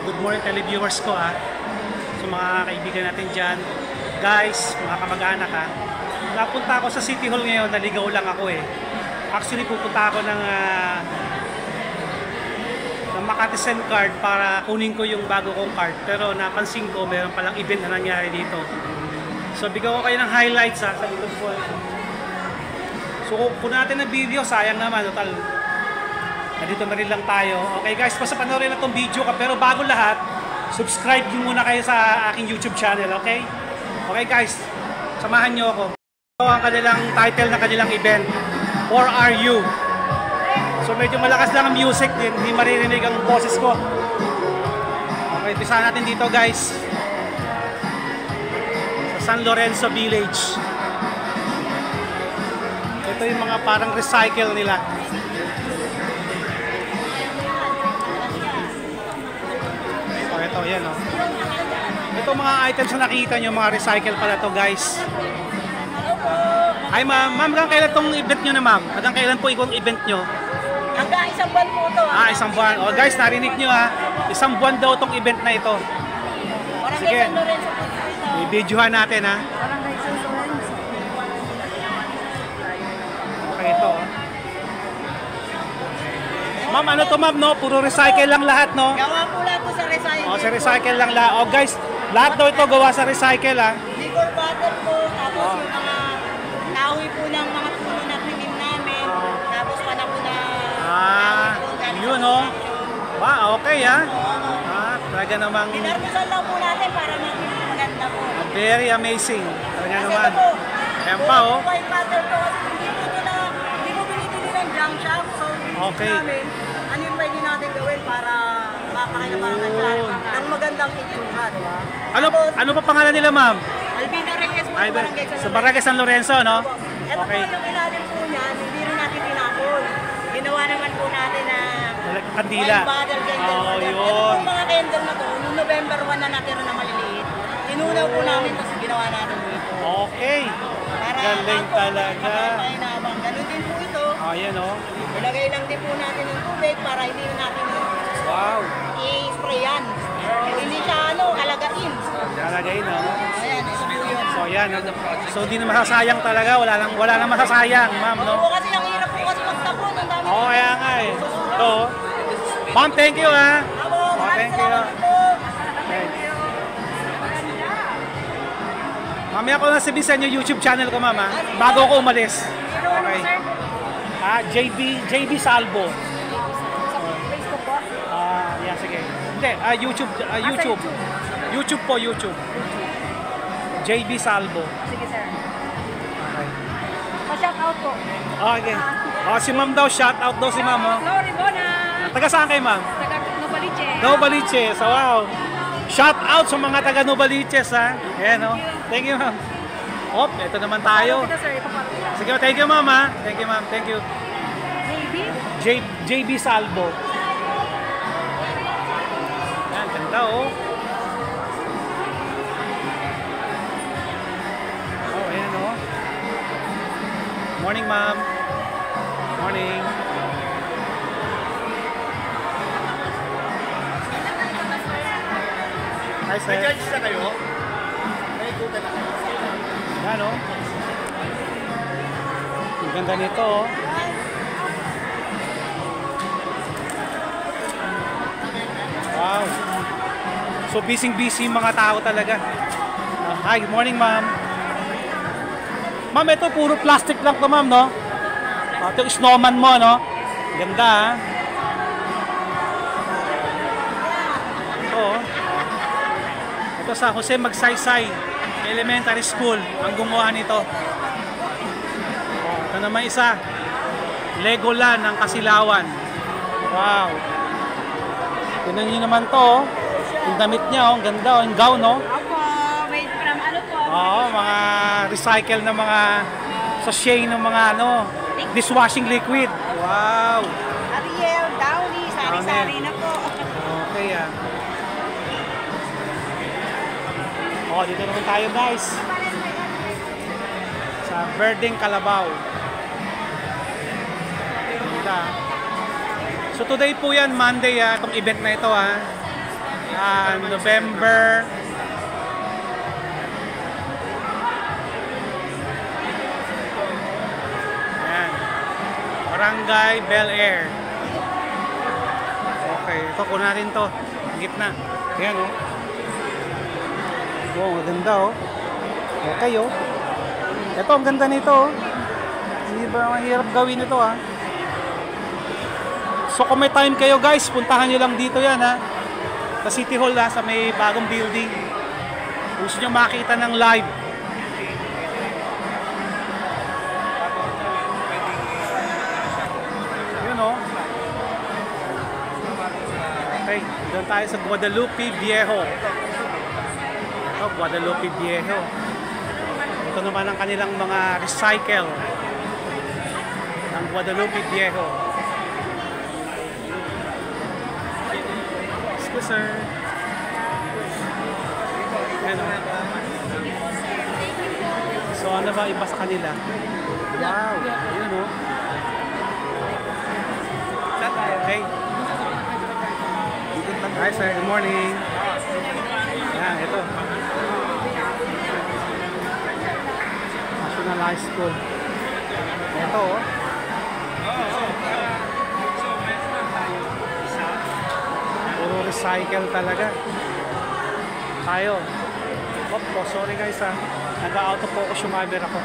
Good morning televiewers ko So mga kaibigan natin dyan, guys, mga kamag-anak napunta ako sa City Hall ngayon, naligaw lang ako Actually pupunta ako ng Makati SIM card para kunin ko yung bago kong card. Pero napansin ko meron palang event na nangyari dito. So bigyan ko kayo ng highlights sa likod ko. So kung natin ng video, sayang naman total. Nandito na rin lang tayo. Okay guys, basta panoorin na itong video ka. Pero bago lahat, subscribe nyo muna kayo sa aking YouTube channel, okay? Okay guys, samahan nyo ako. Ito ang kanilang title na kanilang event, Or Are You? So medyo malakas lang ang music, hindi maririnig ang boses ko. Okay, umpisa natin dito guys. Sa San Lorenzo Village. Ito yung mga parang recycle nila. Ito, yan Ito mga items na nakita nyo, mga recycle pala to guys. Ay ma'am, hanggang kailan tong event nyo na ma'am? Hanggang kailan po itong event nyo? Hanggang isang buwan po ito. Isang buwan. O guys, narinig nyo isang buwan daw tong event na ito. Sige, i-videohan natin Okay, ito Ma'am, ano to ma'am, no? Puro recycle lang lahat, no? Gawa po lahat po sa recycle. Sa recycle lang lahat. Guys, lahat daw ito gawa sa recycle, Liquor bottle po, tapos yung mga kahoy po ng mga puno na pinim namin. Tapos pana po na... yun, Wow, okay, talaga namang... Dinarbusan lang po natin para maganda po. Very amazing. Talaga Kasi naman. ito po, Ayan pa, white bottle po kasi hindi po binibili ng junk shop. So, okay. namin, ano yung pwede natin gawin para mapakinabangan siya ng magandang itsura, diba? Ano pa pangalan nila, ma'am? Albino Reyes po sa Barangay San Lorenzo, no? Ito po yung ilalim po niyan, hindi rin natin pinapon. Ginawa naman po natin na kandila. white bottle candle. Ito po mga candle na to, noong November 1 na natira na maliliit. Tinunaw po namin, tapos ginawa natin dito. Okay. Galing talaga. Ganun din po ito. Ayan, Ilagay lang din po natin ng tubig para hindi natin i-sprayan. Hindi siya alagain. Alagain, Ayan, ito po yun. So, ayan. So, hindi na masasayang talaga. Wala na masasayang, ma'am, no? Oo, kasi ang hirap po kasi magtapon. Ang dami. Kaya nga Ito. Ma'am, thank you, Thank you. Mamaya ko na sabihin sa inyo YouTube channel ko, ma'am, bago ako umalis. Okay. JB Salvo. Facebook po? Yeah, sige. Hindi, YouTube. YouTube po, YouTube. JB Salvo. Sige, sir. Okay. Pa-shout out po. Okay. Si ma'am daw, shout out daw si ma'am. Glory Bona. Taga saan kayo, ma'am? Taga Novaliches. Novaliches. So, wow. Shout out sa mga taga Novaliches, Ayan, Thank you, ma'am. Ito naman tayo. Sige, thank you, ma'am, Thank you, ma'am. Thank you. JB Salvo. Yan, ganda, ayan, Morning, ma'am. Morning. Hi, sir. May judge na kayo? May ikutan na kayo? Yan, Ang ganda nito, Wow. So, busy yung mga tao talaga. Hi, good morning, ma'am. Ma'am, ito puro plastic lang to, ma'am, no? Ito yung snowman mo, no? Ganda, Ito sa Jose Magsaysay Elementary School ang gumawa nito. Ito naman isa, Legoland ng Kasilawan. Wow. Tignan nyo naman to, yung damit niya, ang ganda, yung gown, Wait, po? mga recycle na mga sachet ng mga dishwashing liquid. Wow. Ariel, Downy, sari-sari na po. Okay, dito naman tayo, guys. Sa Verdeng Calabao. Ganda. So today po yan, Monday, itong event na ito. November. Ayan. Barangay Bel Air. Okay, ito kunin natin to. Gitna. Ayan oh. Oh, maganda oh. Okay oh. Ito, ang ganda nito oh. Hindi ba mahirap gawin ito ah. So kung may time kayo guys, puntahan nyo lang dito yan ha. Sa City Hall ha, sa may bagong building. Kung gusto nyo makita ng live. Yun oh. Okay, doon tayo sa Guadalupe Viejo. Ito, Guadalupe Viejo. Ito naman ang kanilang mga recycle ng Guadalupe Viejo. Excuse sir. Ayan o. So ano ba iba sa kanila? Wow, yun o. Okay. Hi sir, good morning. Ayan, ito. National High School. Ito o. Puro recycle talaga. Tayo. Oh, sorry guys ha. Nag-auto focus yung camera ko.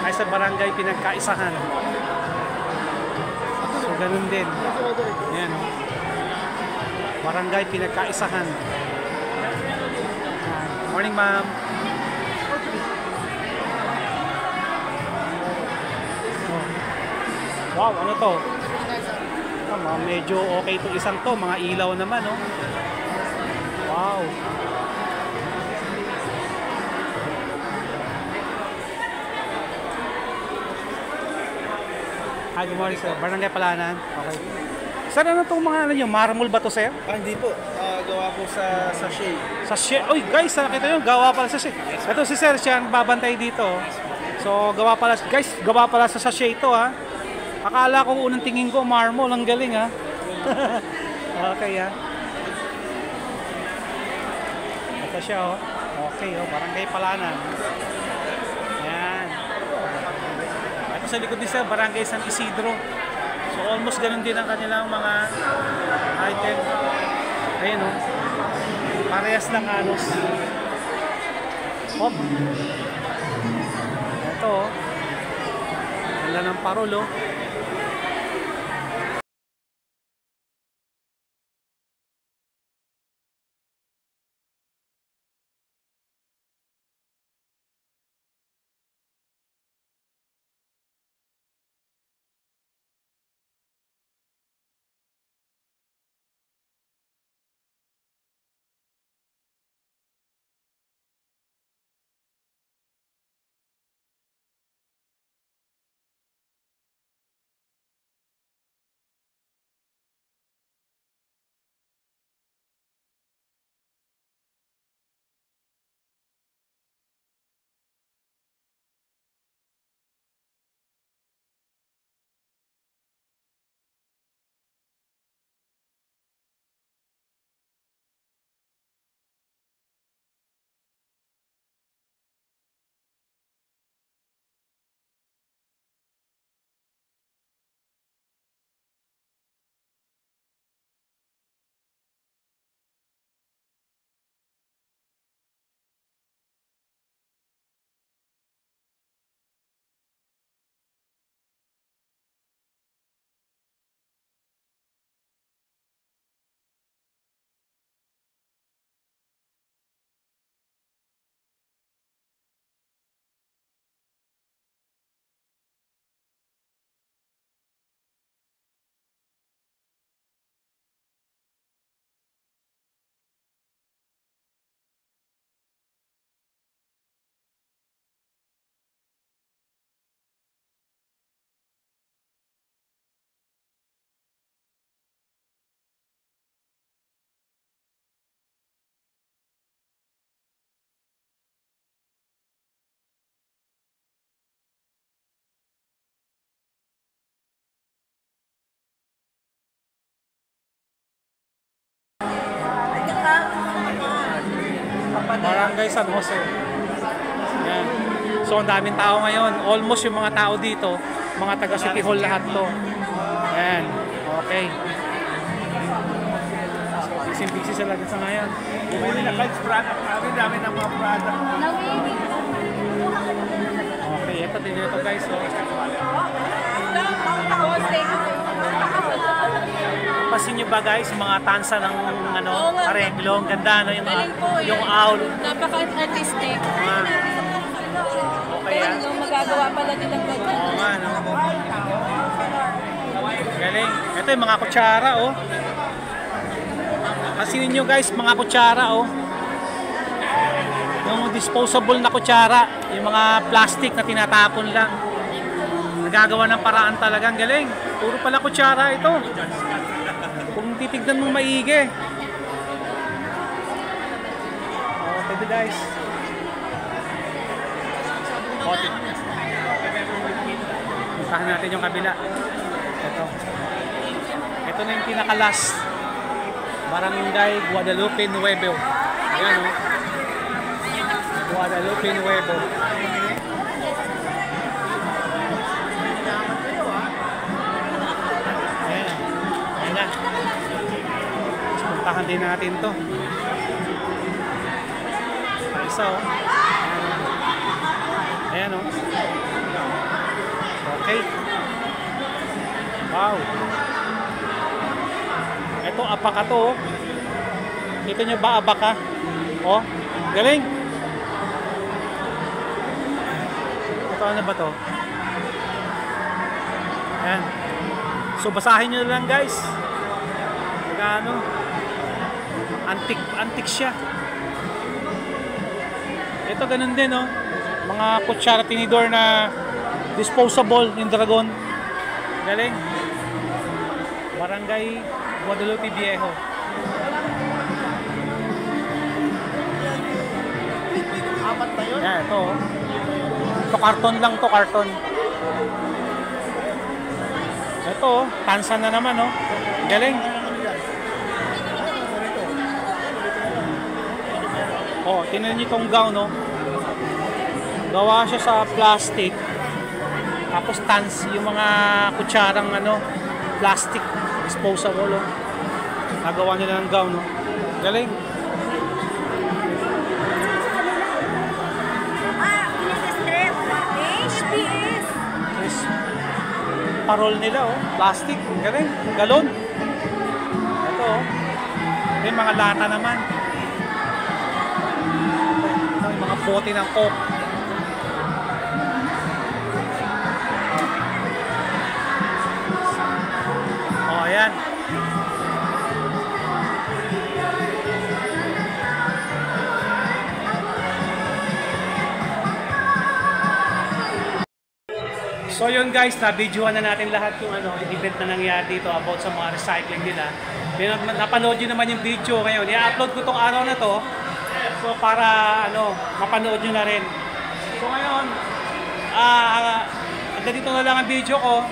Ay sa barangay pinagkaisahan. So ganun din. Ayan o. Barangay pinagkaisahan. Morning ma'am. Oh. Wow, ano to? Medyo okay itong isang to. Mga ilaw naman, no? Wow. Hi, good morning, sir. Barangay Palanan. Okay. Sir, ano itong mga ano nyo? Marmol ba to, sir? Hindi po. Gawa po sa sachet. Sachet. Uy, guys, nakita nyo? Gawa pala sa sachet. Ito si sir, siya ang babantay dito. So, gawa pala, guys, gawa pala sa sachet ito, ha? Akala ko unang tingin ko, marmol. Ang galing, ha? Okay, ha? Ito siya, oh. Okay, oh. Barangay Palanan. Ayan. Ito sa likod ni sir, Barangay San Isidro. So, almost ganun din ang kanilang mga item. Ayan, oh. Parehas ng halos. Hop. Ito, oh. Ganda ng parol, oh. Barangay San Jose. Yan. So ang daming tao ngayon. Almost yung mga tao dito, mga taga City Hall lahat to. Yan. Okay. Busy sila dito sa ngayon. May naka-lights product namin, dami ng mga product. Okay, ito din ito guys. So, pasin nyo ba guys, mga tansa ng ano, areglo, ang ganda no, yung owl. Napaka-artistic. Okay yan. Yung magagawa pala nilang ganyan. Oo nga no. Galing. Ito yung mga kutsara oh. Pasin nyo guys, mga kutsara oh. Yung disposable na kutsara, yung mga plastic na tinatapon lang. Nagagawa ng paraan talagang galing. Puro pala kutsara ito. Kung titignan mong maigi. Oh, pwede guys. Okay. Puntahan natin yung kabila. Ito. Ito na yung pinaka-last. Barangay Guadalupe Nuevo. Ayan o. Guadalupe Nuevo. Ayan. Ayan na. Puntahan din natin to. Isa o. Ayan o. Okay. Wow. Ito, abaka to. Oh. Kita nyo ba abaka? Oh, galing. Ito ano ba to? Ayan. So, basahin nyo lang guys. Ano? Antique siya. Ito ganun din oh. Mga kutsara tinidor na disposable yung dragon. Galing. Barangay Guadalupe Viejo. Apat na yun? Yan, ito. Ito karton lang to, karton. Ito, tansa na naman, oh. Galing. Oh, tingnan niyo itong gown, oh. Gawa siya sa plastic. Tapos tans, yung mga kutsarang, ano, plastic, disposable, oh. Nagawa nila ng gown, oh. Galing. Parol nila oh, plastic, galing, galon. Ito oh. May mga lata naman. Ito yung mga bote ng Coke. Oh, ayan. So yun guys, na-videoan na natin lahat yung ano, yung event na nangyari dito about sa mga recycling nila. Napanood nyo naman yung video ngayon. I-upload ko tong araw na to. So para ano, mapanood nyo na rin. So ngayon, hanggang dito na lang ang video ko.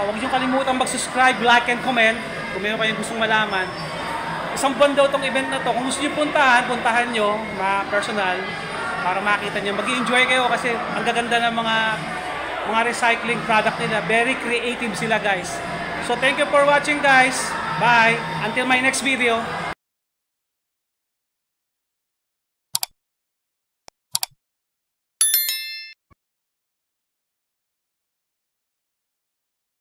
Huwag nyo kalimutan mag-subscribe, like, and comment kung meron kayong gustong malaman. Isang buwan daw tong event na to. Kung gusto nyo puntahan nyo, personal, para makita nyo. Mag-i-enjoy kayo kasi ang gaganda ng mga recycling product nila. Very creative sila guys. So thank you for watching guys. Bye. Until my next video.